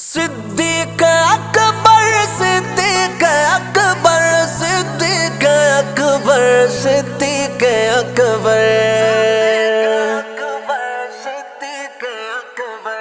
सिद्दीक अकबर सिद्दीक अकबर सिद्दीक अकबर सिद्दीक अकबर।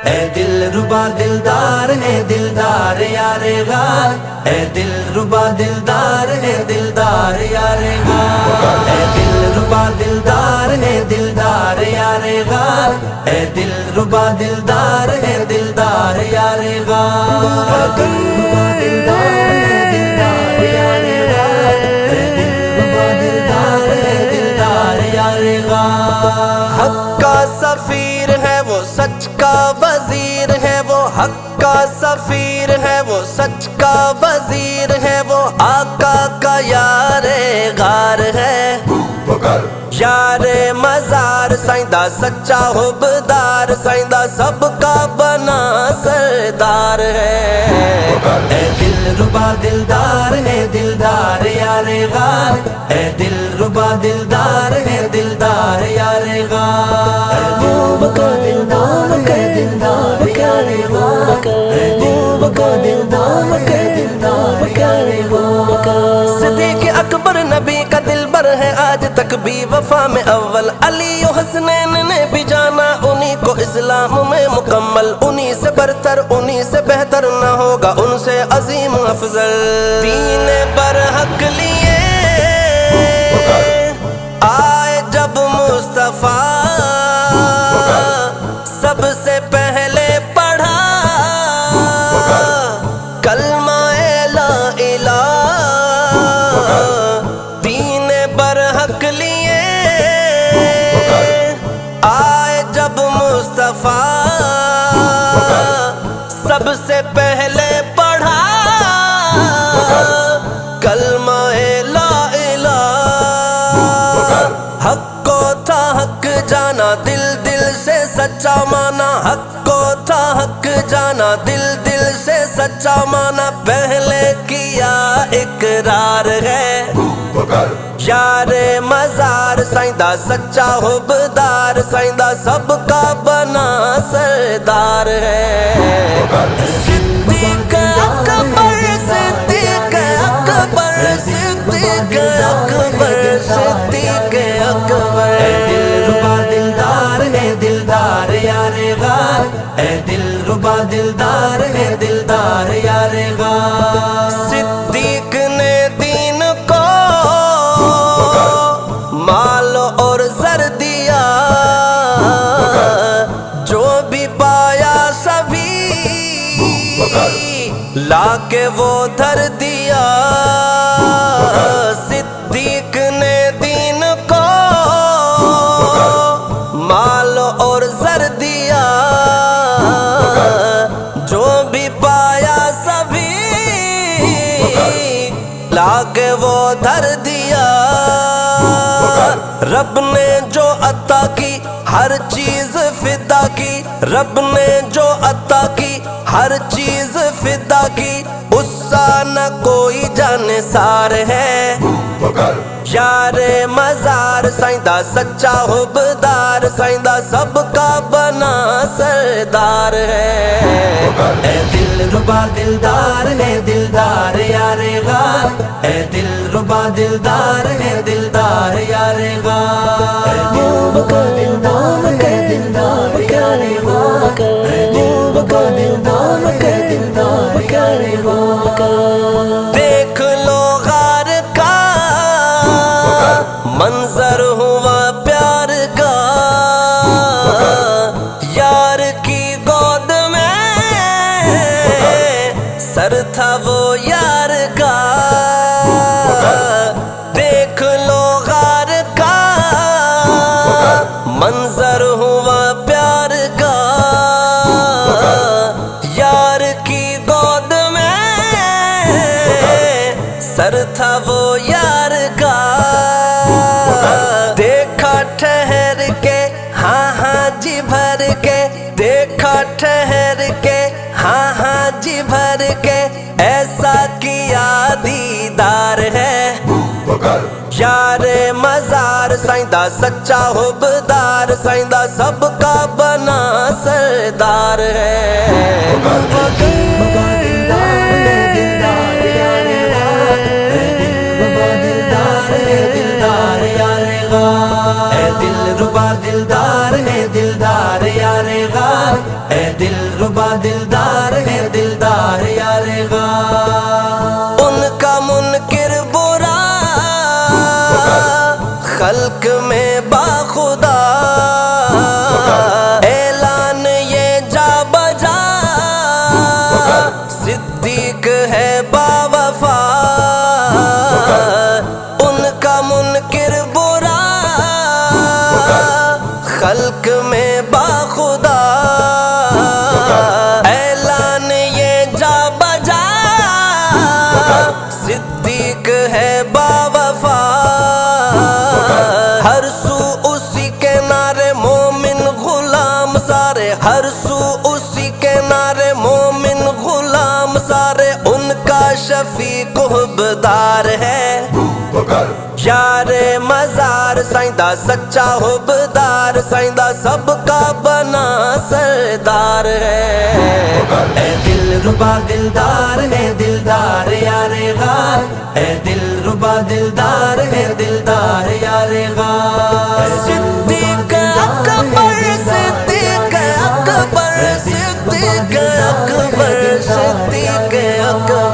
ए दिल रुबा दिलदार है दिलदार यारे गार, ए दिल रुबा दिलदार है दिलदार यारे गार, ए दिल रुबा दिलदार है दिलदार यारे गार, ए दिल रुबा दिलदार है दिलदार यारे गार, ए दिल रुबा दिलदार है दिलदार यारे गार, ए दिल रुबा दिलदार है दिलदार यारे गार। हक का सफीर है वो सच का वजीर है, वो हक का सफीर है वो सच का वजीर है, वो आका का यारे गार है यारे मजार साइंदा सच्चा हुबदार, साइंदा सबका बना सरदार है। ए दिल रुबा दिलदार है दिलदार यारे गार, ए दिल रुबा दिलदार है दिलदार यारे गार, ए दिल रुबा दिलदार है दिलदार यारे गार, ए दिल रुबा दिलदार है दिलदार यारे गार। सिद्दीक अकबर नबी का दिलबर है आज तक भी वफा में अव्वल, अली और हसनैन ने भी जाना उन्हीं को इस्लाम में मुकम्मल, उन्हीं से बरतर उन्हीं से बेहतर न होगा उनसे अजीम अफजल। दीन बरहक लिए आए जब मुस्तफा, सबसे पहले पढ़ा कलमा ला इलाह। दीन बरहक लिए आए जब मुस्तफा, सबसे पहले पढ़ा कलमा ला इलाह। हक को था हक जाना दिल दिल से सच्चा माना, हक को था हक जाना दिल दिल से सच्चा माना, पहले किया इकरार है यारे मजार साइंदा सच्चा हुबदार, साइंदा सबका बना सरदार है। सिद्दीक अकबर सिद्दीक अकबर सिद्दीक अकबर सिद्दीक अकबर। ए दिल रुबा दिलदार है दिलदार यारे गार, ए दिल रुबा दिलदार है दिलदार यारे गार। सिद्दीक ने दीन को माल और जर दिया, जो भी पाया सभी लाके वो धर दिया। सिद्दीक ने दीन को माल और जर दिया, जो भी पाया सभी लाके वो धर दिया। रब ने जो अता की हर चीज फिदा की, रब ने जो अता की हर चीज फिदा की, उससा न कोई जानिसार है यारे मजार साइंदा सच्चा हुबदार, साइंदा सबका बना सरदार है। ए दिल रुबा दिलदार है दिलदार यारे गार, ए दिल रुबा दिलदार है दिलदार यारे गार, ए दिल रुबा दिलदार है दिलदार यारे गार, ए दिल रुबा दिलदार है दिलदार यारे गार। देख लो गार का मंजर हुआ प्यार का, यार की गोद में सर था वो यार का। देख लो गार का मंजर हुआ प्यार का, यार की गोद में सर था वो यार का। देखा ठहर के हाँ हाँ जी भर के, देखा ठहर के हाँ हाँ जी भर के, ऐसा किया दीदार है यारे मजार साइंदा सच्चा हुबदार, साइंदा सबका बना सरदार है। ربا دلدار ہے دلدار یار غار ان کا منکر برا خلق میں باخدا اعلان یہ جا بجا صدیق ہے باوفا ان کا منکر برا خلق میں باخدا اعلان یہ جا بجا صدیق ہے باوفا ہر سو اسی کے نعرے مومن غلام سارے ہر سو اسی کے نعرے مومن غلام سارے ان کا شفیق حبدار ہے یار مزار سائندہ سچا حبدار سائندہ سب کا بنا سردار ہے اے دل ربا دلدار ہے دلدار یار غار اے دل ربا دلدار ہے دلدار یار غار صدیق اکبر صدیق اکبر صدیق اکبر صدیق اکبر